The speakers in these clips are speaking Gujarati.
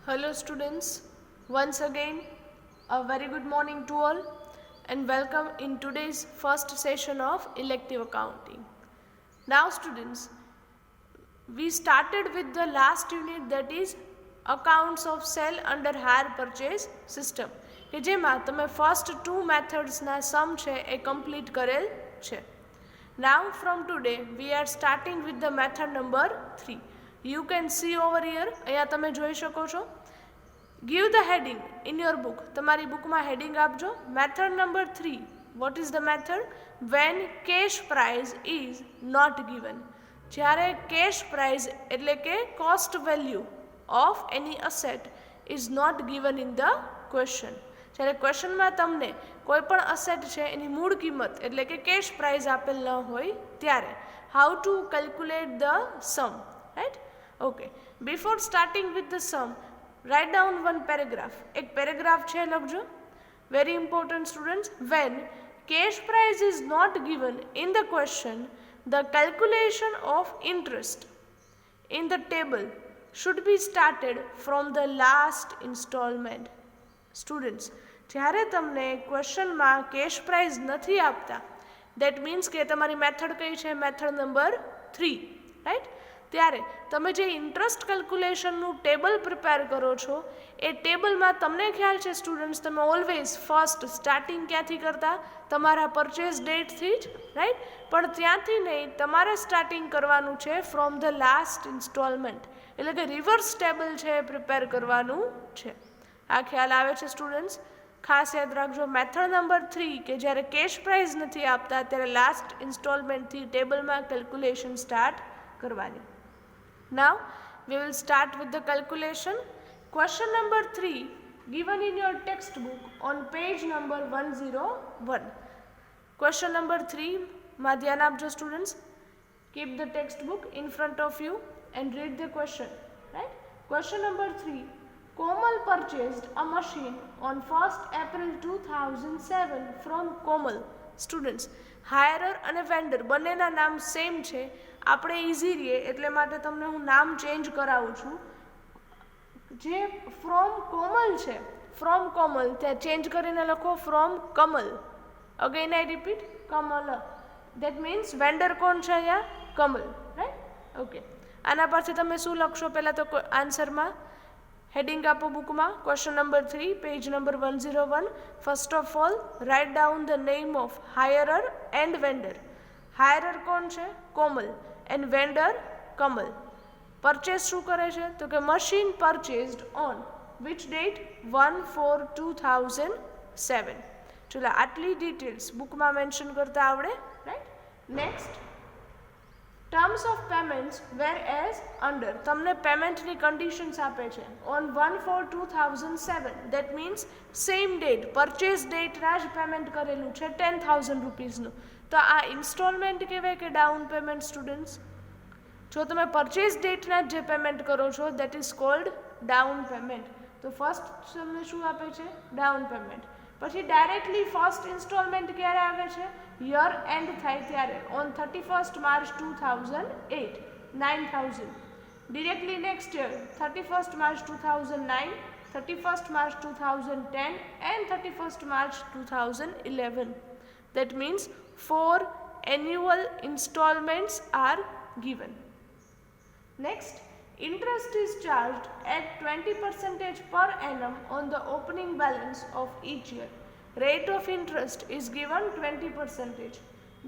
Hello students, once again a very good morning to all and welcome in today's first session of elective accounting. Now students, we started with the last unit, that is accounts of sale under hire purchase system કે જેમાં તમે first two methods ના sum છે એ complete કરેલ છે. Now from today we are starting with the method number 3. You can see over here, અહીંયા તમે જોઈ શકો છો. Give the heading in your book. તમારી બુકમાં heading આપજો. Method number 3. What is the method? When cash price is not given. જ્યારે cash price એટલે કે cost value of any asset is not given in the question. જ્યારે ક્વેશ્ચનમાં તમને કોઈ પણ અસેટ છે એની મૂળ કિંમત એટલે કે કેશ પ્રાઇસ આપેલ ન હોય ત્યારે how to calculate the sum, right? Okay, before starting with the sum write down one paragraph. એક પેરેગ્રાફ છે, લખજો. Very important students, when cash price is not given in the question, the calculation of interest in the table should be started from the last installment. Students, જ્યારે તમને ક્વેશ્ચનમાં કેશ પ્રાઇઝ નથી આપતા, દેટ મીન્સ કે તમારી મેથડ કઈ છે? Method number 3, right? ત્યારે તમે જે ઇન્ટરેસ્ટ કેલ્ક્યુલેશનનું ટેબલ પ્રિપેર કરો છો એ ટેબલમાં તમને ખ્યાલ છે સ્ટુડન્ટ્સ, તમે ઓલવેઝ ફર્સ્ટ સ્ટાર્ટિંગ ક્યાંથી કરતા? તમારા પરચેસ ડેટથી જ, રાઈટ? પણ ત્યાંથી નહીં, તમારે સ્ટાર્ટિંગ કરવાનું છે ફ્રોમ ધ લાસ્ટ ઇન્સ્ટોલમેન્ટ, એટલે કે રિવર્સ ટેબલ છે એ પ્રિપેર કરવાનું છે. આ ખ્યાલ આવે છે સ્ટુડન્ટ્સ? ખાસ યાદ રાખજો. મેથડ નંબર 3 કે જ્યારે કેશ પ્રાઇઝ નથી આપતા ત્યારે લાસ્ટ ઇન્સ્ટોલમેન્ટથી ટેબલમાં કેલ્ક્યુલેશન સ્ટાર્ટ કરવાની. Now we will start with the calculation. Question number 3 given in your textbook on page number 101. Question number 3 માં ધ્યાન આપજો students. Keep the textbook in front of you and read the question, right? Question number 3. Komal purchased a machine on 1st April 2007 from Komal. Students, હાયરર અને વેન્ડર બંનેના નામ સેમ છે. આપણે ઇઝી રહીએ એટલે માટે તમને હું નામ ચેન્જ કરાવું છું. જે ફ્રોમ કોમલ છે, ફ્રોમ કોમલ ત્યાં ચેન્જ કરીને લખો from Kamal. Again I repeat, Kamal. That means vendor કોણ છે અહીંયા? કમલ, રાઈટ? ઓકે, આના પરથી તમે શું લખશો? પહેલાં તો આન્સરમાં હેડિંગ આપો બુકમાં. Question number 3 page number 101. First of all write down the name of hirer and vendor. Hirer કોણ છે? Komal. And vendor Kamal. Purchase શું કરે છે? તો કે machine purchased on which date? 1/4/2007. ચલો, આટલી ડિટેલ્સ બુકમાં મેન્શન કરતા આવડે, right? Next, terms of payments where as under. તમને પેમેન્ટની કન્ડિશન્સ આપે છે on 1/4/2007. That means same date, purchase ડેટના જ પેમેન્ટ કરેલું છે 10,000 રૂપીઝનું. તો આ ઇન્સ્ટોલમેન્ટ કહેવાય કે ડાઉન પેમેન્ટ? સ્ટુડન્ટ્સ, જો તમે પરચેસ ડેટના જ જે પેમેન્ટ કરો છો that is called down payment. તો ફર્સ્ટ તમને શું આપે છે? Down payment. પછી ડાયરેક્ટલી ફર્સ્ટ ઇન્સ્ટોલમેન્ટ ક્યારે આવે છે? યર એન્ડ થાય ત્યારે, on 31st March 2008, 9,000. Directly next year 31st March 2009, 31st March 2010 and 31st March 2011. That means 4 annual installments are given. Next, interest is charged at 20% per annum on the opening balance of each year. Rate of interest is given 20%.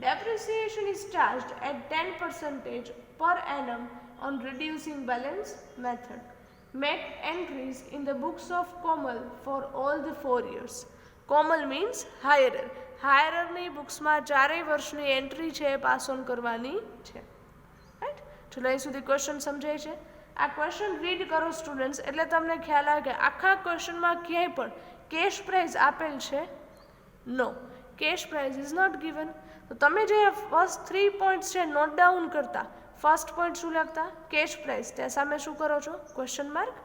Depreciation is charged at 10% per annum on reducing balance method. Make entries in the books of Komal for all the 4 years. Komal means hirer. હાયરરની બુક્સમાં 4 વર્ષની એન્ટ્રી છે એ પાસ ઓન કરવાની છે, રાઈટ? ચલો, અહીં સુધી ક્વેશ્ચન સમજાય છે? આ ક્વેશ્ચન રીડ કરો સ્ટુડન્ટ્સ એટલે તમને ખ્યાલ આવે કે આખા ક્વેશ્ચનમાં ક્યાંય પણ કેશ પ્રાઇઝ આપેલ છે? No, cash price is not given. તો તમે જે ફર્સ્ટ 3 પોઈન્ટ્સ છે નોટ ડાઉન કરતા, ફર્સ્ટ પોઈન્ટ શું લખતા? કેશ પ્રાઇઝ, ત્યાં સામે શું કરો છો? Question mark.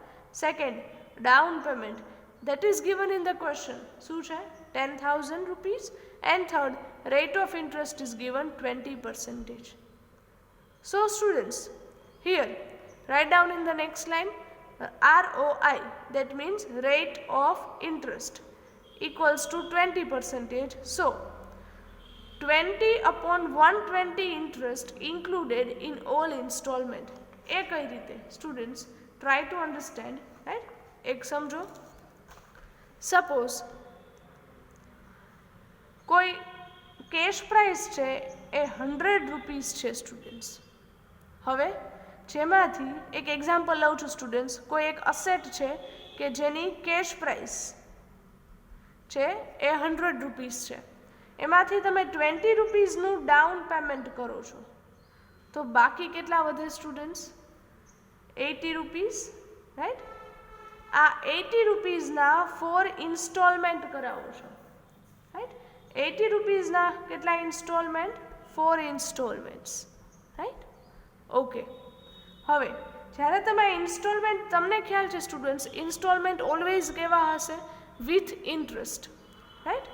Second, down payment, that is given in the question. શું છે? 10,000 rupees. And third, rate of interest is given 20%. So students, here write down in the next line ROI, that means rate of interest, equals to 20%. So 20 upon 120 interest included in all installment. એ કઈ રીતે students try to understand, right? એક સમજો. સપોઝ કોઈ કેશ પ્રાઇસ છે એ 100 રૂપીસ છે સ્ટુડન્ટ્સ. હવે જેમાંથી એક એક્ઝામ્પલ લઉં છું સ્ટુડન્ટ્સ. કોઈ એક અસેટ છે કે જેની કેશ પ્રાઇસ છે એ 100 રૂપીસ છે. એમાંથી તમે 20 રૂપીસનું ડાઉન પેમેન્ટ કરો છો, તો બાકી કેટલા વધે સ્ટુડન્ટ્સ? 80 rupees, right? આ 80 રૂપીસના 4 ઇન્સ્ટોલમેન્ટ કરાવો છો, રાઈટ? 80 રૂપીસના કેટલા ઇન્સ્ટોલમેન્ટ? 4 ઇન્સ્ટોલમેન્ટ્સ, રાઈટ? ઓકે. હવે જ્યારે તમે ઇન્સ્ટોલમેન્ટ, તમને ખ્યાલ છે સ્ટુડન્ટ્સ, ઇન્સ્ટોલમેન્ટ ઓલવેઝ કેવા હશે? With interest, right?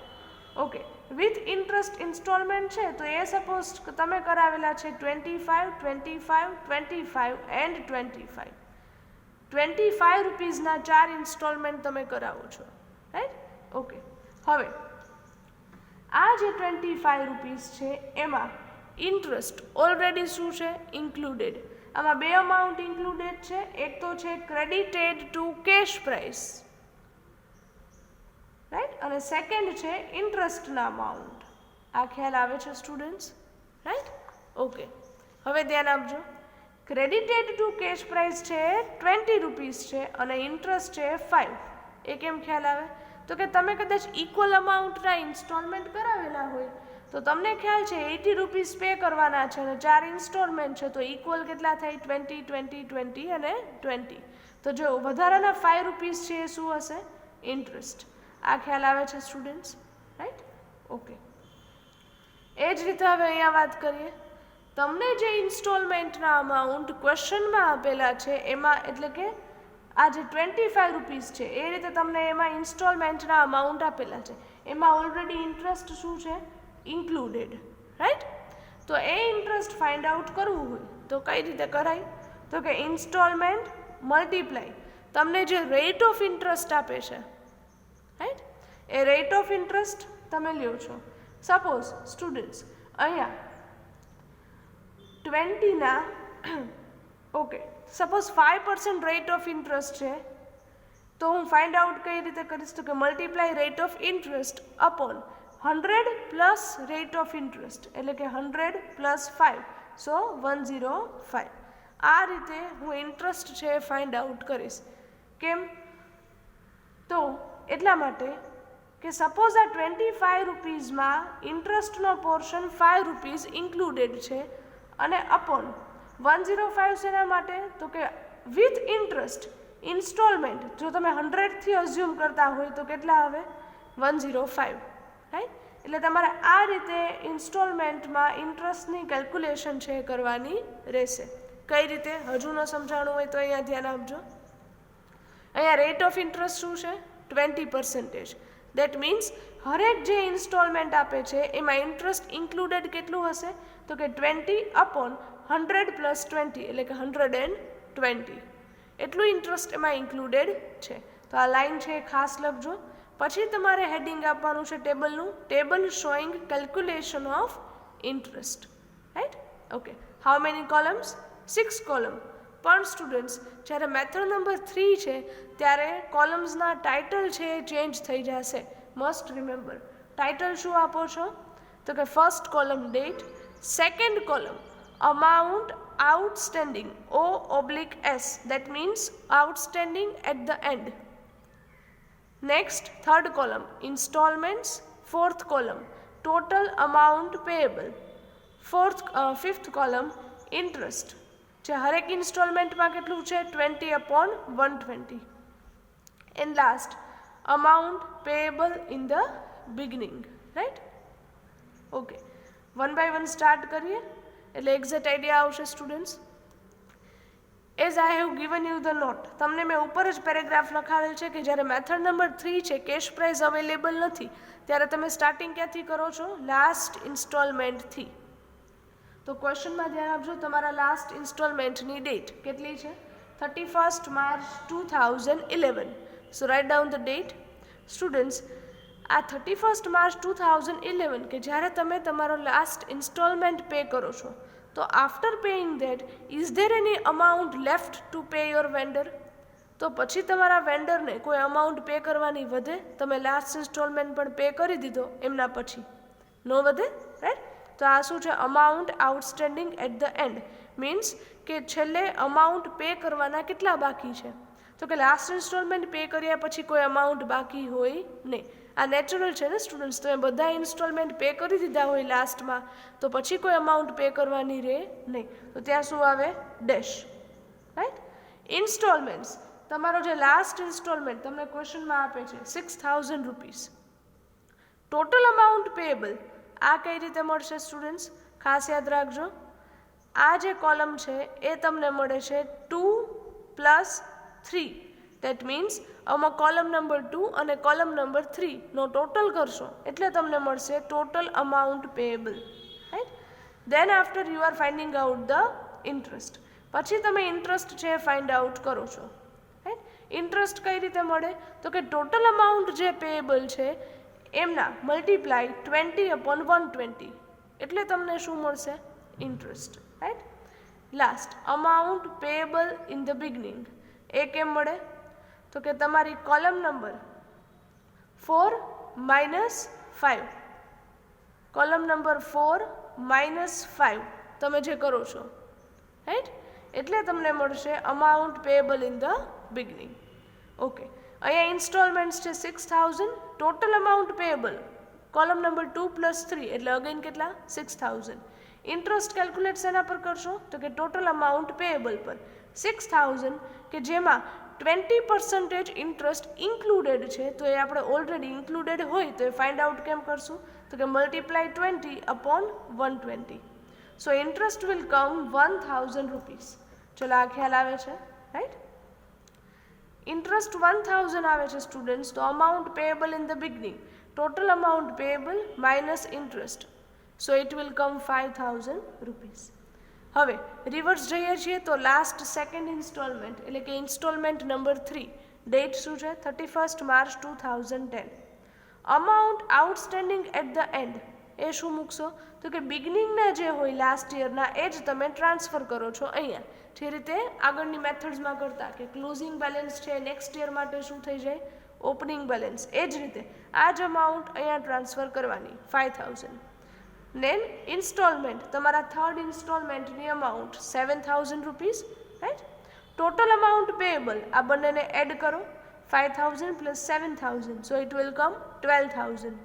Okay. With interest installment છે તો એ સપોઝ તમે કરાવેલા છે 25, 25, 25 એન્ડ 25. 25 રૂપીસના 4 ઇન્સ્ટોલમેન્ટ તમે કરાવો છો, રાઈટ? ઓકે. હવે આ જે 25 રૂપીસ છે એમાં ઇન્ટરેસ્ટ ઓલરેડી શું છે? ઇન્ક્લુડેડ. આમાં બે અમાઉન્ટ ઇન્ક્લુડેડ છે. એક તો છે credited to cash price, right? અને સેકન્ડ છે ઇન્ટરેસ્ટના અમાઉન્ટ. આ ખ્યાલ આવે છે સ્ટુડન્ટ્સ, રાઈટ? ઓકે. હવે ધ્યાન આપજો. ક્રેડિટેડ ટુ કેશ પ્રાઇસ છે 20 રૂપીસ છે અને ઇન્ટરેસ્ટ છે 5. એ કેમ ખ્યાલ આવે? તો કે તમે કદાચ ઇક્વલ અમાઉન્ટના ઇન્સ્ટોલમેન્ટ કરાવેલા હોય તો તમને ખ્યાલ છે 80 રૂપીસ પે કરવાના છે અને 4 ઇન્સ્ટોલમેન્ટ છે, તો ઇક્વલ કેટલા થાય? 20, 20, 20 અને 20. તો જો વધારાના 5 રૂપીસ છે એ શું હશે? ઇન્ટરેસ્ટ. આ ખ્યાલ આવે છે સ્ટુડન્ટ્સ, રાઈટ? ઓકે. એ જ રીતે હવે અહીંયા વાત કરીએ. તમને જે ઇન્સ્ટોલમેન્ટના અમાઉન્ટ ક્વેશ્ચનમાં આપેલા છે એમાં, એટલે કે આ જે 25 રૂપીસ છે એ રીતે તમને એમાં ઇન્સ્ટોલમેન્ટના અમાઉન્ટ આપેલા છે, એમાં ઓલરેડી ઇન્ટરેસ્ટ શું છે? Included, right? તો એ ઇન્ટરેસ્ટ ફાઇન્ડ આઉટ કરવું હોય તો કઈ રીતે કરાય? તો કે ઇન્સ્ટોલમેન્ટ મલ્ટીપ્લાય તમને જે રેટ ઓફ ઇન્ટરેસ્ટ આપે છે, રાઈટ? એ રેટ ઓફ ઇન્ટરેસ્ટ તમે લ્યો છો. સપોઝ સ્ટુડન્ટ્સ અહીંયા 20ના okay, suppose 5% rate of interest છે, તો હું ફાઇન્ડ આઉટ કઈ રીતે કરીશ? તો કે multiply rate of interest upon 100 plus rate of interest, એટલે કે 100 પ્લસ 5, સો 105. આ રીતે હું ઇન્ટરેસ્ટ છે એ ફાઇન્ડ આઉટ કરીશ. કેમ? તો એટલા માટે કે સપોઝ આ 25 રૂપીસમાં ઇન્ટરેસ્ટનો પોર્શન 5 રૂપીસ ઇન્ક્લુડેડ છે અને અપોન 105 શેના માટે? તો કે વિથ ઇન્ટરેસ્ટ ઇન્સ્ટોલમેન્ટ જો તમે 100થી અઝ્યુમ કરતા હોય તો કેટલા આવે? 105, રાઈટ? એટલે તમારે આ રીતે ઇન્સ્ટોલમેન્ટમાં ઇન્ટરેસ્ટની કેલ્ક્યુલેશન છે કરવાની રહેશે. કઈ રીતે? હજુ ન સમજાણું હોય તો અહીંયા ધ્યાન આપજો. અહીંયા રેટ ઓફ ઇન્ટરેસ્ટ શું છે? 20%. દેટ મીન્સ હરેક જે ઇન્સ્ટોલમેન્ટ આપે છે એમાં ઇન્ટરેસ્ટ ઇન્ક્લુડેડ કેટલું હશે? તો કે 20 અપોન 100 પ્લસ 20, એટલે કે 120. એટલું ઇન્ટરેસ્ટ એમાં ઇન્ક્લુડેડ છે. તો આ લાઈન છે ખાસ લખજો. પછી તમારે હેડિંગ આપવાનું છે ટેબલનું, table showing calculation of interest, right? Okay. How many columns? 6 column. પણ સ્ટુડન્ટ્સ જ્યારે મેથડ નંબર 3 છે ત્યારે કોલમ્સના ટાઇટલ છે એ ચેન્જ થઈ જશે. Must remember. ટાઇટલ શું આપો છો? તો કે first column date, second column amount outstanding, O/S, that means outstanding at the end. Next, third column installments, fourth column total amount payable, fifth column interest. જે હરેક ઇન્સ્ટોલમેન્ટમાં કેટલું છે? 20/120. And last, amount payable in the beginning, right? Okay, one by one start કરીએ એટલે એક્ઝેક્ટ આઈડિયા આવશે students. As I have given you the note, તમને મેં ઉપર જ પેરેગ્રાફ લખાવેલ છે કે જ્યારે મેથડ નંબર 3 છે કેશ પ્રાઇસ અવેલેબલ નથી ત્યારે તમે સ્ટાર્ટિંગ ક્યાંથી કરો છો? લાસ્ટ ઇન્સ્ટોલમેન્ટથી. તો ક્વેશ્ચનમાં ધ્યાન આપજો, તમારા લાસ્ટ ઇન્સ્ટોલમેન્ટની ડેટ કેટલી છે? 31st March 2011. So write down the date. Students, આ 31st March 2011 કે જ્યારે તમે તમારો લાસ્ટ ઇન્સ્ટોલમેન્ટ પે કરો છો, તો after paying that is there any amount left to pay your vendor? તો પછી તમારા વેન્ડરને કોઈ અમાઉન્ટ પે કરવાની વધે? તમે લાસ્ટ ઇન્સ્ટોલમેન્ટ પણ પે કરી દીધો એમના પછી, નો વધે, રાઈટ? તો આ શું છે? Amount outstanding at the end. Means કે છેલ્લે અમાઉન્ટ પે કરવાના કેટલા બાકી છે? તો કે લાસ્ટ ઇન્સ્ટોલમેન્ટ પે કર્યા પછી કોઈ અમાઉન્ટ બાકી હોય નહીં. આ નેચરલ છે ને સ્ટુડન્ટ્સ? તમે બધા ઇન્સ્ટોલમેન્ટ પે કરી દીધા હોય લાસ્ટમાં, તો પછી કોઈ અમાઉન્ટ પે કરવાની રહે નહીં. તો ત્યાં શું આવે? Dash, right? ઇન્સ્ટોલમેન્ટ્સ, તમારો જે લાસ્ટ ઇન્સ્ટોલમેન્ટ તમને ક્વેશ્ચનમાં આપે છે 6000 રૂપીસ, ટોટલ અમાઉન્ટ પેએબલ, આ કઈ રીતે મળશે સ્ટુડન્ટ્સ? ખાસ યાદ રાખજો, આ જે કોલમ છે એ તમને મળે છે 2 + 3. દેટ મીન્સ આમાં કોલમ નંબર 2 અને કોલમ નંબર 3 નો ટોટલ કરશો એટલે તમને મળશે total amount payable, right? Then after you are finding out the interest. પછી તમે ઇન્ટરેસ્ટ છે ફાઇન્ડ આઉટ કરો છો. ઇન્ટરેસ્ટ કઈ રીતે મળે? તો કે ટોટલ અમાઉન્ટ જે પેએબલ છે એમના મલ્ટીપ્લાય 20/120 એટલે તમને શું મળશે? Interest, right? Last amount payable in the beginning, એ કેમ મળે? તો કે તમારી કોલમ નંબર 4 - 5, કોલમ નંબર 4 - 5 તમે જે કરો છો, રાઈટ? એટલે તમને મળશે amount payable in the beginning. Okay, અહીંયા ઇન્સ્ટોલમેન્ટ્સ છે 6000, total amount payable column number 2 + 3 એટલે અગેન કેટલા? 6000. ઇન્ટરેસ્ટ કેલ્ક્યુલેટ શેના પર કરશો? તો કે ટોટલ અમાઉન્ટ પેએબલ પર. 6000 કે જેમાં 20% ઇન્ટરેસ્ટ ઇન્ક્લુડેડ છે, તો એ આપણે ઓલરેડી ઇન્ક્લુડેડ હોય તો એ ફાઇન્ડ આઉટ કેમ કરશું? તો કે multiply 20/120. So interest will come 1000 rupees. ચલો, આ ખ્યાલ આવે છે, રાઈટ? ઇન્ટરેસ્ટ 1000 આવે છે સ્ટુડન્ટ્સ, તો amount payable in the beginning, total amount payable minus interest, so it will come 5000 rupees. હવે રિવર્સ જઈએ છીએ તો લાસ્ટ સેકન્ડ ઇન્સ્ટોલમેન્ટ એટલે કે ઇન્સ્ટોલમેન્ટ નંબર 3, ડેટ શું છે? 31st March 2010. Amount outstanding at the end, એ શું મૂકશો? તો કે બિગનિંગના જે હોય લાસ્ટ યરના એ જ તમે ટ્રાન્સફર કરો છો અહીંયા, જે રીતે આગળની મેથડ્સમાં કરતા કે ક્લોઝિંગ બેલેન્સ છે નેક્સ્ટ યર માટે શું થઈ જાય? Opening balance. એ જ રીતે આ જ અમાઉન્ટ અહીંયા ટ્રાન્સફર કરવાની 5000. નેન ઇન્સ્ટોલમેન્ટ, તમારા થર્ડ ઇન્સ્ટોલમેન્ટની amount 7000 rupees, right? Total amount payable, આ બંનેને એડ કરો, 5000 + 7000, so it will come 12000.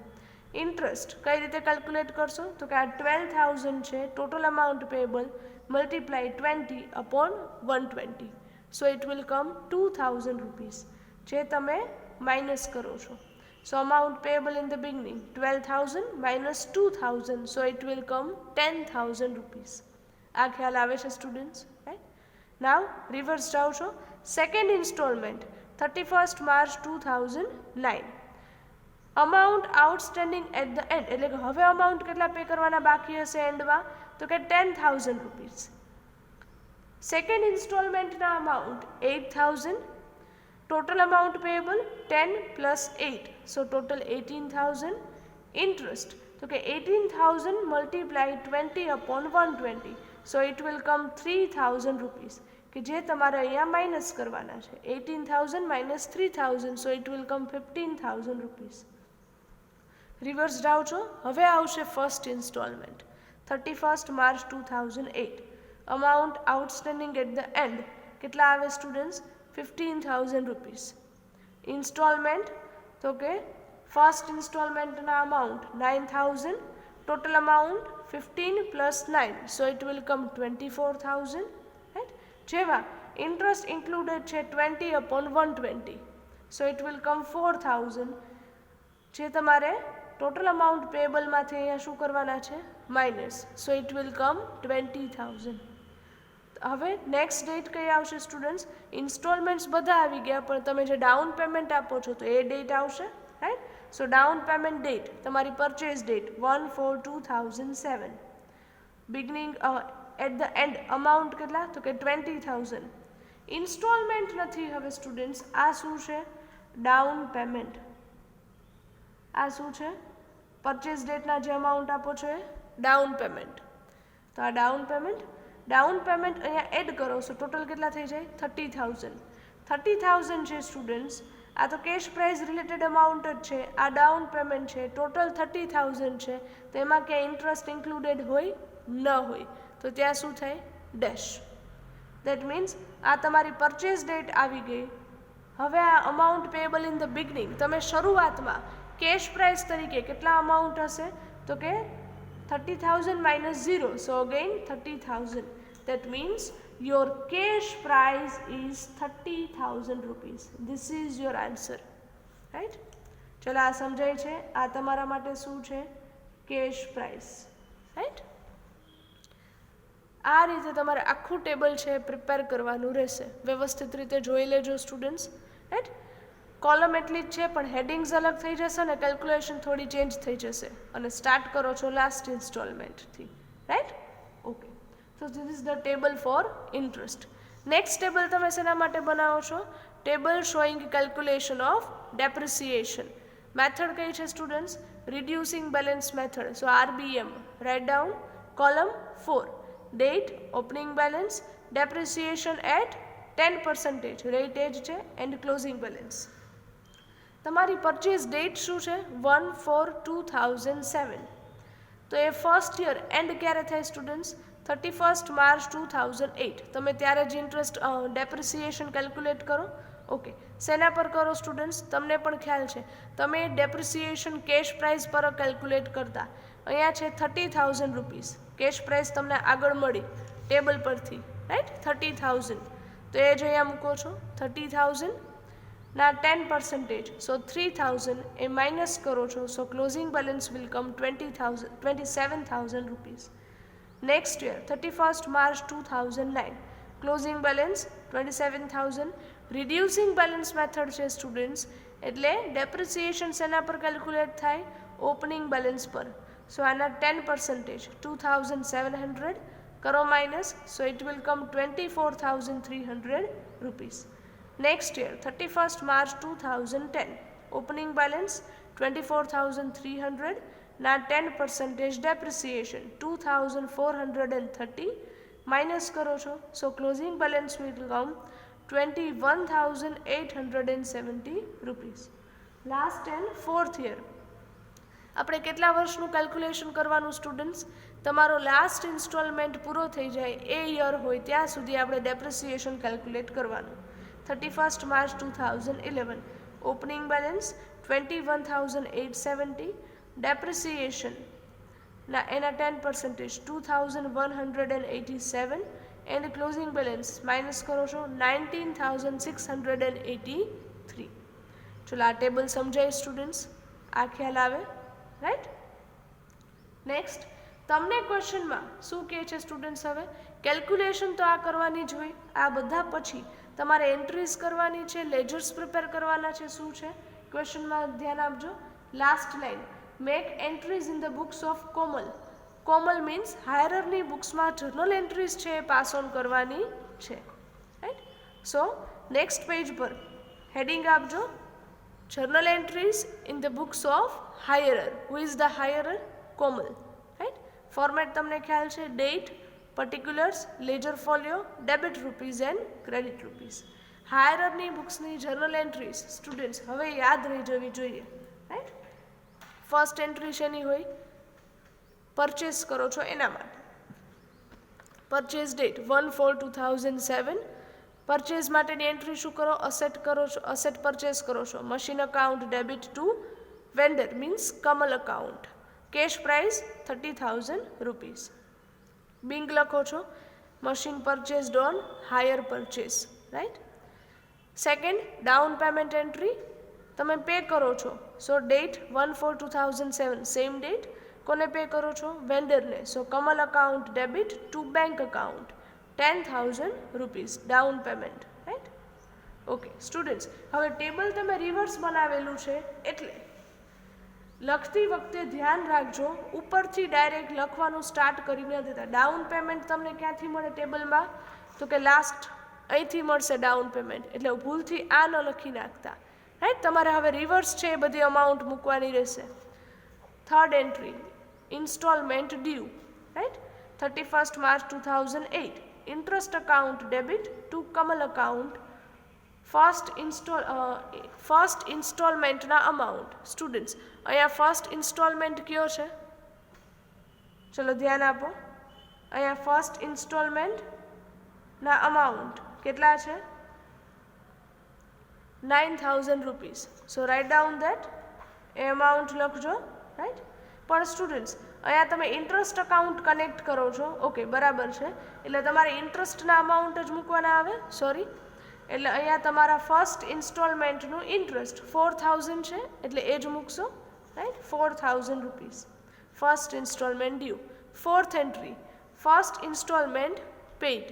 Interest કઈ રીતે કેલ્ક્યુલેટ કરશો? તો કે આ 12000 છે total amount payable multiply 20/120, so it will come 2000 rupees, જે તમે માઇનસ કરો છો. So amount payable in the beginning 12000 - 2000, so it will come 10000 rupees. આ ખ્યાલ આવે છે સ્ટુડન્ટ્સ, રાઈટ? નાવ રિવર્સ જાઓ છો, second instalment 31st March 2009. Amount outstanding at the end એટલે કે હવે અમાઉન્ટ કેટલા પે કરવાના બાકી હશે એન્ડમાં? તો કે 10000 રૂપીસ. સેકન્ડ ઇન્સ્ટોલમેન્ટના amount 8000, total amount payable 10 + 8, so total 18000. Interest તો કે 18000 multiply 20/120, so it will come 3000 rupees, કે જે તમારે અહીંયા માઇનસ કરવાના છે. 18000 - 3000, so it will come 15000 rupees. Reverse જાઓ છો, હવે આવશે first installment 31st March 2008. Amount outstanding at the end કેટલા આવે સ્ટુડન્ટ્સ? 15000 રૂપીસ. ઇન્સ્ટોલમેન્ટ તો કે ફર્સ્ટ ઇન્સ્ટોલમેન્ટના amount 9000, total amount 15 + 9, so it will come 24000, right? જેમાં ઇન્ટરેસ્ટ ઇન્ક્લુડેડ છે 20/120, સો ઇટ વિલ કમ 4000, જે તમારે ટોટલ અમાઉન્ટ પેએબલમાંથી અહીંયા શું કરવાના છે? Minus, so it will come 20000. હવે નેક્સ્ટ ડેટ કઈ આવશે સ્ટુડન્ટ્સ? ઇન્સ્ટોલમેન્ટ્સ બધા આવી ગયા, પણ તમે જે ડાઉન પેમેન્ટ આપો છો તો એ ડેટ આવશે, right? So down payment date તમારી purchase date 1/4/2007. Beginning at the end amount કેટલા? તો કે 20000. ઇન્સ્ટોલમેન્ટ નથી હવે સ્ટુડન્ટ્સ, આ શું છે? Down payment. આ શું છે? પરચેસ ડેટના જે અમાઉન્ટ આપો છો એ ડાઉન પેમેન્ટ. તો આ ડાઉન પેમેન્ટ અહીંયા એડ કરો છો, ટોટલ કેટલા થઈ જાય? 30,000. 30,000 છે સ્ટુડન્ટ્સ, આ તો કેશ પ્રાઇસ રિલેટેડ અમાઉન્ટ જ છે. આ ડાઉન પેમેન્ટ છે, ટોટલ 30,000 છે. તો એમાં ક્યાંય ઇન્ટરેસ્ટ ઇન્ક્લુડેડ હોય? ન હોય. તો ત્યાં શું થાય? ડેશ. દેટ મીન્સ આ તમારી પરચેસ ડેટ આવી ગઈ. હવે આ amount payable in the beginning, તમે શરૂઆતમાં કેશ પ્રાઇસ તરીકે કેટલા અમાઉન્ટ હશે? તો કે 30,000 minus 0, so again 30,000. That means your cash price is 30,000 rupees. This is your answer, right? ચલો આ સમજાય છે? આ તમારા માટે શું છે? Cash price, right? આ રીતે તમારે આખું ટેબલ છે પ્રિપેર કરવાનું રહેશે. વ્યવસ્થિત રીતે જોઈ લેજો સ્ટુડન્ટ્સ, રાઈટ? કોલમ એટલી જ છે પણ હેડિંગ્સ અલગ થઈ જશે અને કેલ્ક્યુલેશન થોડી ચેન્જ થઈ જશે. અને સ્ટાર્ટ કરો છો લાસ્ટ ઇન્સ્ટોલમેન્ટથી, right? Okay, so this is the table for interest. Next table તમે શેના માટે બનાવો છો? Table showing calculation of depreciation. Method કઈ છે students? Reducing balance method. So RBM, right down. Column 4, date, opening balance, depreciation at 10%, rate એજ છે, એન્ડ ક્લોઝિંગ બેલેન્સ. તમારી પરચેસ ડેટ શું છે? 1/4/2007. તો એ ફર્સ્ટ યર એન્ડ ક્યારે થાય સ્ટુડન્ટ્સ? 31st March 2008. તમે ત્યારે જ ઇન્ટરેસ્ટ ડેપ્રિસિએશન કેલ્ક્યુલેટ કરો. ઓકે, શેના પર કરો સ્ટુડન્ટ્સ? તમને પણ ખ્યાલ છે, તમે ડેપ્રિસિએશન કેશ પ્રાઇસ પર કેલ્ક્યુલેટ કરતા. અહીંયા છે 30,000 રૂપીસ. કેશ પ્રાઇસ તમને આગળ મળી ટેબલ પરથી, રાઈટ? 30,000. તો એ જ અહીંયા મૂકો છો. 30,000 ના 10%, સો 3,000 એ માઇનસ કરો છો. So closing balance will come 27,000 rupees. Next year 31st March 2009, closing balance 27,000. Reducing balance method છે સ્ટુડન્ટ્સ, એટલે ડેપ્રિસિએશન શેના પર કેલ્ક્યુલેટ થાય? ઓપનિંગ બેલેન્સ પર. સો આના 10%, 2,700 કરો minus, so it will come 24,300 rupees. Next year 31st March 2010, opening balance 24,300 ના 10% ડેપ્રિસિએશન 2,430 માઇનસ કરો છો. So closing balance will come 21,870 rupees. Last and fourth year આપણે કેટલા વર્ષનું કેલ્ક્યુલેશન કરવાનું સ્ટુડન્ટ્સ? તમારો લાસ્ટ ઇન્સ્ટોલમેન્ટ પૂરો થઈ જાય એ યર હોય ત્યાં સુધી આપણે ડેપ્રિસિએશન કેલ્ક્યુલેટ કરવાનું. 31st March 2011, opening balance 21,870, depreciation ના એના 10% 2,187 એન્ડ ક્લોઝિંગ બેલેન્સ માઇનસ કરો છો 19,683. ચલો આ ટેબલ સમજાય સ્ટુડન્ટ્સ? આ ખ્યાલ આવે, રાઈટ? નેક્સ્ટ તમને ક્વેશ્ચનમાં શું કહે છે સ્ટુડન્ટ્સ? હવે કેલ્ક્યુલેશન તો આ કરવાની જ હોય. આ બધા પછી તમારે એન્ટ્રીઝ કરવાની છે, લેજર્સ પ્રિપેર કરવાના છે. શું છે ક્વેશ્ચનમાં? ધ્યાન આપજો. Last line, make entries in the books of Komal. Komal means હાયરની બુક્સમાં જર્નલ એન્ટ્રીઝ છે એ પાસ ઓન કરવાની છે, રાઈટ? સો નેક્સ્ટ પેજ પર હેડિંગ આપજો, journal entries in the books of hirer. Who is the hirer? Komal, right? Format તમને ખ્યાલ છે, date, particulars, ledger folio, debit rupees and credit rupees. હાયરની બુક્સની જર્નલ એન્ટ્રીઝ સ્ટુડન્ટ્સ હવે યાદ રહી જવી જોઈએ, રાઈટ? ફર્સ્ટ એન્ટ્રી શેની હોય? પરચેસ કરો છો એના માટે. Purchase date 1/4/2007. પરચેસ માટેની એન્ટ્રી શું કરો? અસેટ કરો છો, અસેટ પરચેસ કરો છો. Machine account debit to vendor means Kamal account. Cash price 30,000 rupees. Being લખો છો, machine purchased on hire purchase, right? Second, down payment entry તમે પે કરો છો. So date 1/4/2007, same date. કોને પે કરો છો? વેન્ડરને. So Kamal account debit to bank account 10,000 rupees down payment, right? Okay students, હવે ટેબલ તમે રિવર્સ બનાવેલું છે એટલે લખતી વખતે ધ્યાન રાખજો, ઉપરથી ડાયરેક્ટ લખવાનું સ્ટાર્ટ કરી ન દેતા. ડાઉન પેમેન્ટ તમને ક્યાંથી મળે ટેબલમાં? તો કે લાસ્ટ અહીંથી મળશે ડાઉન પેમેન્ટ, એટલે ભૂલથી આ ન લખી નાખતા, રાઈટ. તમારે હવે રિવર્સ છે એ બધી અમાઉન્ટ મૂકવાની રહેશે. Third entry, instalment due, right. 31st March 2008, interest account debit to Kamal account, first ઇન્સ્ટોલમેન્ટના અમાઉન્ટ. સ્ટુડન્ટ્સ, અહીંયા ફર્સ્ટ ઇન્સ્ટોલમેન્ટ કયો છે? ચલો ધ્યાન આપો. અહીંયા ફર્સ્ટ ઇન્સ્ટોલમેન્ટના અમાઉન્ટ કેટલા છે? 9,000 rupees. So right down that, A amount લખજો, રાઈટ. પણ સ્ટુડન્ટ્સ, અહીંયા તમે ઇન્ટરેસ્ટ અકાઉન્ટ કનેક્ટ કરો છો, ઓકે બરાબર છે, એટલે તમારે ઇન્ટરેસ્ટના અમાઉન્ટ જ મૂકવાના આવે, સોરી. એટલે અહીંયા તમારા ફર્સ્ટ ઇન્સ્ટોલમેન્ટનું ઇન્ટરેસ્ટ 4,000 છે, એટલે એ જ મૂકશો, right. 4,000 rupees first instalment due. Fourth entry, first instalment paid.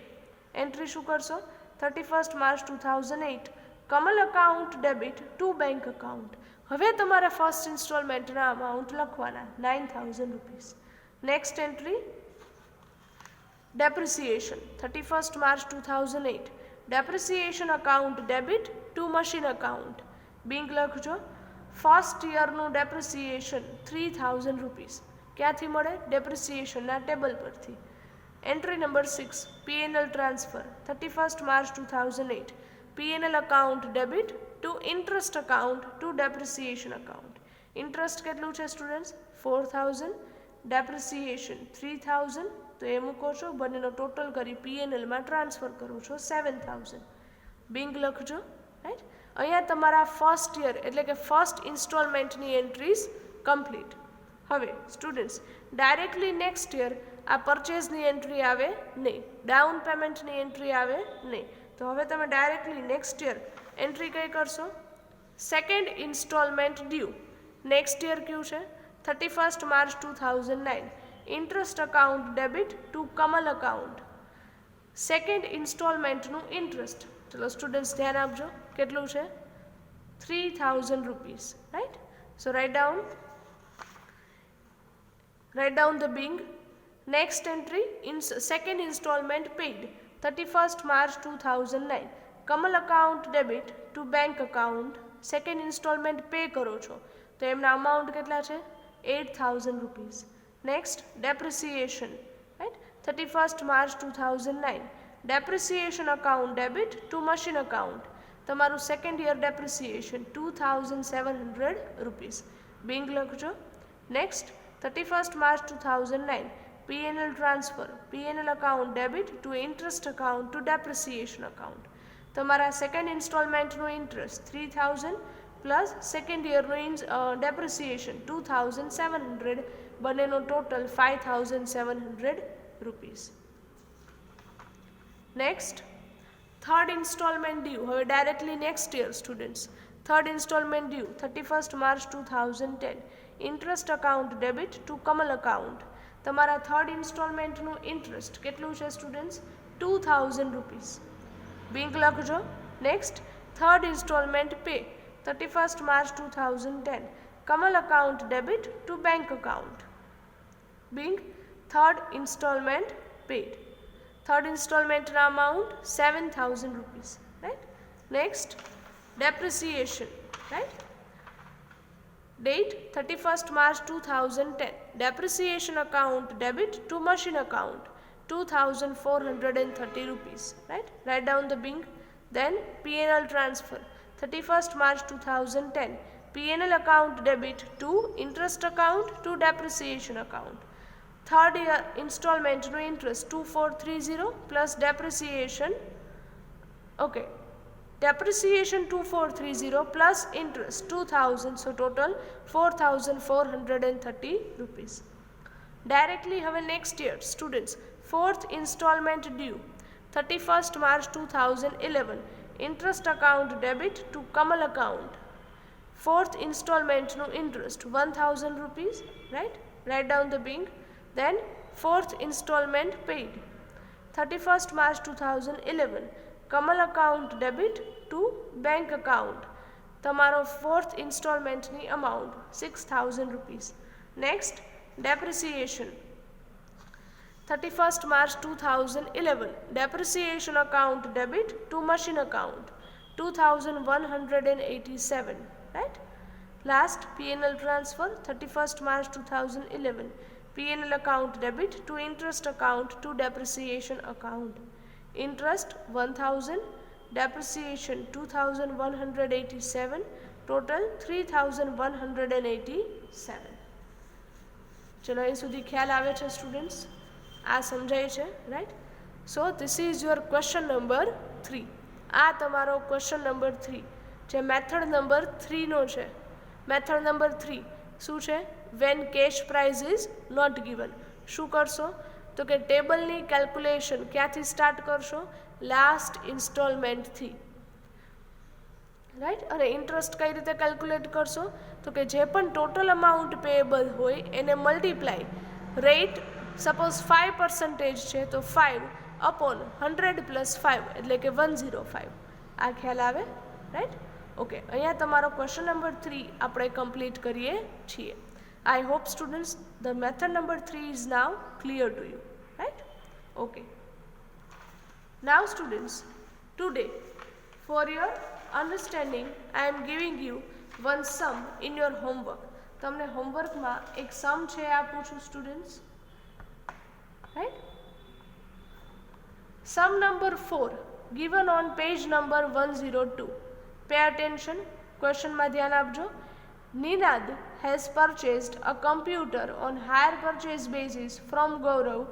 Entry શું કરશો? 31st March 2008, Kamal account debit to bank account. હવે તમારે ફર્સ્ટ ઇન્સ્ટોલમેન્ટના અમાઉન્ટ લખવાના 9,000 rupees. Next entry, depreciation. 31st March 2008, depreciation account debit to machine account. Being લખજો. ફર્સ્ટ યરનું ડેપ્રિસિએશન 3,000 રૂપીસ. ક્યાંથી મળે? ડેપ્રિસિએશનના ટેબલ પરથી. Entry number 6, PNL transfer. 31st March 2008, PNL account debit to interest account to depreciation account. Interest કેટલું છે સ્ટુડન્ટ્સ? 4,000, ડેપ્રિસિએશન 3,000, તો એ મૂકો છો, બંનેનો ટોટલ કરી પીએનએલમાં ટ્રાન્સફર કરો છો 7,000. બિંગ લખજો, રાઈટ. અહીંયા તમારા ફર્સ્ટ યર એટલે કે ફર્સ્ટ ઇન્સ્ટોલમેન્ટની એન્ટ્રીઝ કમ્પ્લીટ. હવે સ્ટુડન્ટ્સ, ડાયરેક્ટલી નેક્સ્ટ યર આ પરચેઝની એન્ટ્રી આવે નહીં, ડાઉન પેમેન્ટની એન્ટ્રી આવે નહીં. તો હવે તમે ડાયરેક્ટલી નેક્સ્ટ યર એન્ટ્રી કઈ કરશો? Second instalment due. Next year કયું છે? 31st March 2009, interest account debit to Kamal account. Second ઇન્સ્ટોલમેન્ટનું ઇન્ટરેસ્ટ, ચલો સ્ટુડન્ટ્સ ધ્યાન આપજો, કેટલું છે? 3,000 rupees, right. So right down the being. Next entry, second instalment paid. 31st March 2009, Kamal account debit to bank account. Second instalment pay કરો છો, તો એમના અમાઉન્ટ કેટલા છે? 8,000 rupees. Next, depreciation, right. 31st March 2009, depreciation account debit to machine account. તમારું second year depreciation 2,700 rupees. Being લખજો. Next, 31st March 2009, PNL transfer. PNL account debit to interest account to depreciation account. તમારા સેકન્ડ ઇન્સ્ટોલમેન્ટનું ઇન્ટરેસ્ટ 3,000 પ્લસ સેકન્ડ યરનું ડેપ્રિસિએશન 2,700, બંનેનો total 5,700 rupees. Next, third instalment due. હવે directly next year students. Third instalment due 31st March 2010, interest account debit to Kamal account. તમારા થર્ડ ઇન્સ્ટોલમેન્ટનું ઇન્ટરેસ્ટ કેટલું છે સ્ટુડન્ટ્સ? 2,000 રૂપીસ. બિંગ લખજો. Next, third instalment pay. 31st March 2010, Kamal account debit to bank account. Being, third instalment paid. Third ઇન્સ્ટોલમેન્ટના amount 7,000 rupees, right. Next, depreciation, right. Date 31st March 2010, depreciation account debit to machine account 2,430 rupees, right? Write down the Bing. Then P&L transfer 31st March 2010, P&L account debit to interest account to depreciation account. Third year installment no interest 2430 plus depreciation. Okay, depreciation 2430 plus interest 2000, so total 4,430 rupees. Directly have a next year students, fourth installment due 31st March 2011, interest account debit to Kamal account. Fourth installment no interest 1,000 rupees, right? Write down the Bing. Then fourth installment paid 31st March 2011, Kamal account debit to bank account. Tamaro fourth installment ni amount 6,000 rupees. Next, depreciation 31st March 2011, depreciation account debit to machine account 2187, right? Last P&L transfer 31st March 2011, P&L account debit to interest account to depreciation account. Interest 1000, depreciation 2187, total 3187. ચલો અહીં સુધી ખ્યાલ આવે છે સ્ટુડન્ટ્સ? આ સમજાય છે, right? So this is your question number 3. આ તમારો ક્વેશ્ચન નંબર 3 જે મેથડ નંબર 3નો છે. મેથડ નંબર 3 શું છે? When cash price is not given. શું કરશો? તો કે ટેબલની કેલ્ક્યુલેશન ક્યાંથી સ્ટાર્ટ કરશો? લાસ્ટ ઇન્સ્ટોલમેન્ટથી, રાઈટ? અને ઇન્ટરેસ્ટ કઈ રીતે કેલ્ક્યુલેટ કરશો? તો કે જે પણ ટોટલ અમાઉન્ટ પેએબલ હોય એને મલ્ટીપ્લાય રેટ, સપોઝ 5% છે તો 5 અપોન 100 + 5 એટલે કે 105. આ ખ્યાલ આવે, રાઈટ? ઓકે, અહીંયા તમારો ક્વેશ્ચન નંબર 3 આપણે કમ્પ્લીટ કરીએ છીએ. I hope students the method number 3 is now clear to you, right? Okay, now students, today for your understanding I am giving you one sum in your homework. તમને હોમવર્કમાં એક સમ છે આપું છું students, right? Sum number 4 given on page number 102. pay attention, ક્વેશ્ચનમાં ધ્યાન આપજો. Ninad has purchased a computer on hire purchase basis from Gaurav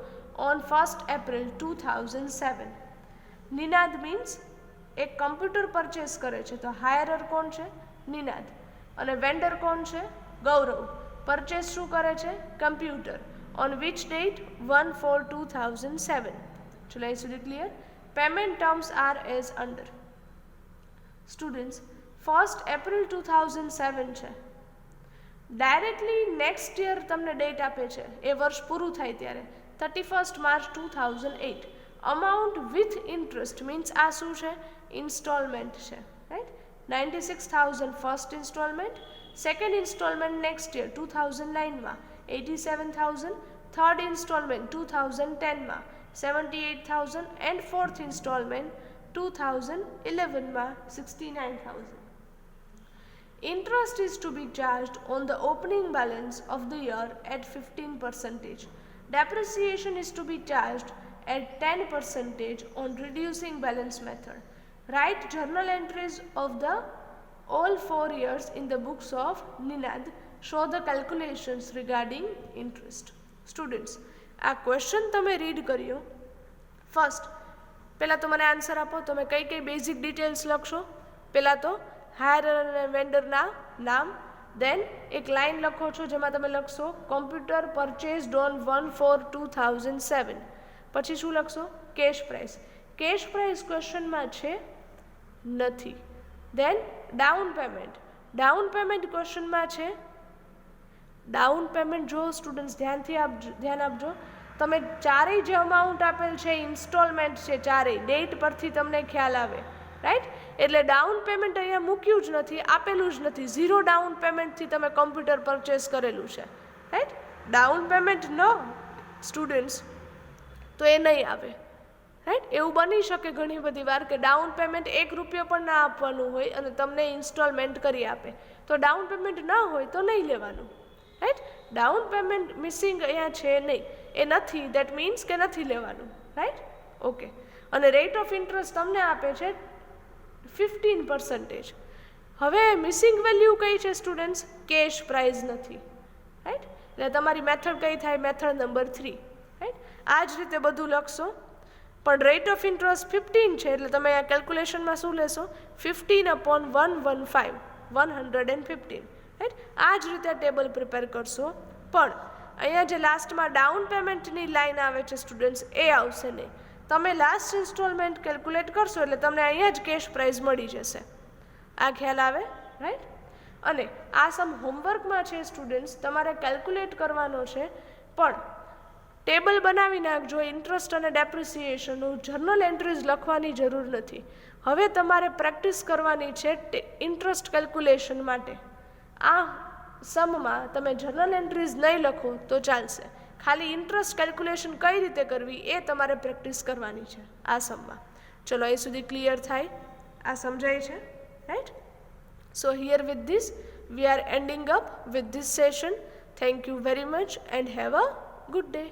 on 1st April 2007. Ninad means એક કમ્પ્યુટર પરચેસ કરે છે તો હાયરર કોણ છે? નિનાદ. અને વેન્ડર કોણ છે? ગૌરવ. પરચેસ શું કરે છે? કમ્પ્યુટર. On which date? 1/4/2007. ચલો અહીં સુધી clear? Payment terms are as under. Students, 1st April 2007 છે. ડાયરેક્ટલી નેક્સ્ટ યર તમને ડેટ આપે છે, એ વર્ષ પૂરું થાય ત્યારે 31st March 2008. Amount with interest means આ શું છે? ઇન્સ્ટોલમેન્ટ છે, right? 96,000 first instalment, second instalment next year 2009માં 87,000, થર્ડ ઇન્સ્ટોલમેન્ટ 2010માં 78,000 એન્ડ ફોર્થ ઇન્સ્ટોલમેન્ટ 2011માં 69,000. Interest is to be charged on the opening balance of the year at 15%. Depreciation is to be charged at 10% on reducing balance method. Write journal entries of the all 4 years in the books of Ninad. Show the calculations regarding interest. Students, આ ક્વેશ્ચન તમે રીડ કર્યો. ફર્સ્ટ પહેલાં તો મને આન્સર આપો. તમે કઈ કઈ બેઝિક ડિટેલ્સ લખશો? પહેલાં તો હાયરર અને વેન્ડરના નામ, દેન એક લાઇન લખો છો જેમાં તમે લખશો કોમ્પ્યુટર પરચેઝડ ઓન 1/4/2007. પછી શું લખશો? Cash price. કેશ પ્રાઇસ ક્વેશ્ચનમાં છે નથી. Then down payment. Down payment ક્વેશ્ચનમાં છે. ડાઉન પેમેન્ટ જો સ્ટુડન્ટ્સ ધ્યાન આપજો. તમે ચારેય જે અમાઉન્ટ આપેલ છે ઇન્સ્ટોલમેન્ટ છે, ચારેય ડેટ પરથી તમને ખ્યાલ આવે, રાઈટ? એટલે ડાઉન પેમેન્ટ અહીંયા મૂક્યું જ નથી, આપેલું જ નથી. 0 ડાઉન પેમેન્ટથી તમે કમ્પ્યુટર પરચેસ કરેલું છે, રાઈટ? ડાઉન પેમેન્ટ ન સ્ટુડન્ટ્સ તો એ નહીં આવે, રાઈટ? એવું બની શકે ઘણી બધી વાર કે ડાઉન પેમેન્ટ 1 રૂપિયો પણ ના આપવાનું હોય અને તમને ઇન્સ્ટોલમેન્ટ કરી આપે, તો ડાઉન પેમેન્ટ ના હોય તો નહીં લેવાનું, રાઈટ? ડાઉન પેમેન્ટ મિસિંગ અહીંયા છે નહીં, એ નથી, દેટ મીન્સ કે નથી લેવાનું, રાઈટ? ઓકે. અને રેટ ઓફ ઇન્ટરેસ્ટ તમને આપે છે 15%. હવે મિસિંગ વેલ્યુ કઈ છે સ્ટુડન્ટ્સ? કેશ પ્રાઇઝ નથી, રાઈટ? એટલે તમારી મેથડ કઈ થાય? Method number 3, right? આ જ રીતે બધું લખશો. પણ રેટ ઓફ ઇન્ટરેસ્ટ 15 છે એટલે તમે આ કેલ્ક્યુલેશનમાં શું લેશો? 15/115, 115, રાઈટ? આ જ રીતે ટેબલ પ્રિપેર કરશો. પણ અહીંયા જે લાસ્ટમાં ડાઉન પેમેન્ટની લાઇન આવે છે સ્ટુડન્ટ્સ, એ આવશે નહીં. તમે લાસ્ટ ઇન્સ્ટોલમેન્ટ કેલ્ક્યુલેટ કરશો એટલે તમને અહીંયા જ કેશ પ્રાઇસ મળી જશે. આ ખ્યાલ આવે, રાઈટ? અને આ સમ હોમવર્કમાં છે સ્ટુડન્ટ્સ, તમારે કેલ્ક્યુલેટ કરવાનો છે. પણ ટેબલ બનાવી નાખજો. ઇન્ટરેસ્ટ અને ડેપ્રિસિએશનનું જર્નલ એન્ટ્રીઝ લખવાની જરૂર નથી. હવે તમારે પ્રેક્ટિસ કરવાની છે ઇન્ટરેસ્ટ કેલ્ક્યુલેશન માટે. આ સમમાં તમે જર્નલ એન્ટ્રીઝ નહીં લખો તો ચાલશે, ખાલી ઇન્ટરેસ્ટ કેલ્ક્યુલેશન કઈ રીતે કરવી એ તમારે પ્રેક્ટિસ કરવાની છે આ સમમાં. ચલો એ સુધી ક્લિયર થાય, આ સમજાય છે, right? So here with this we are ending up with this session. Thank you very much and have a good day.